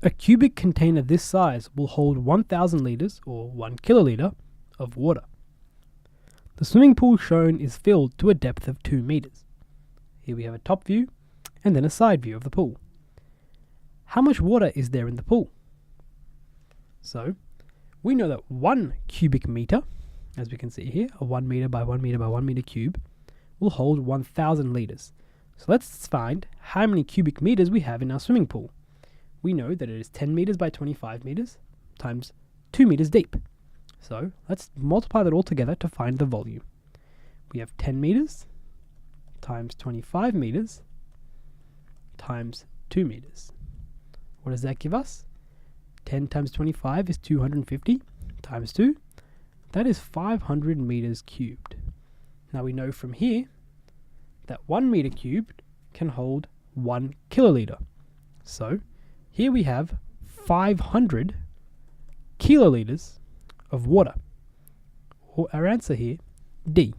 A cubic container this size will hold 1,000 litres or 1 kilolitre of water. The swimming pool shown is filled to a depth of 2 metres. Here we have a top view and then a side view of the pool. How much water is there in the pool? So we know that 1 cubic metre, as we can see here, a 1 metre by 1 metre by 1 metre cube, will hold 1,000 litres. So let's find how many cubic metres we have in our swimming pool. We know that it is 10 metres by 25 metres times 2 metres deep. So let's multiply that all together to find the volume. We have 10 metres times 25 metres times 2 metres. What does that give us? 10 times 25 is 250 times 2. That is 500 metres cubed. Now we know from here that 1 metre cubed can hold 1 kilolitre. So here we have 500 kilolitres of water. Or our answer here, D.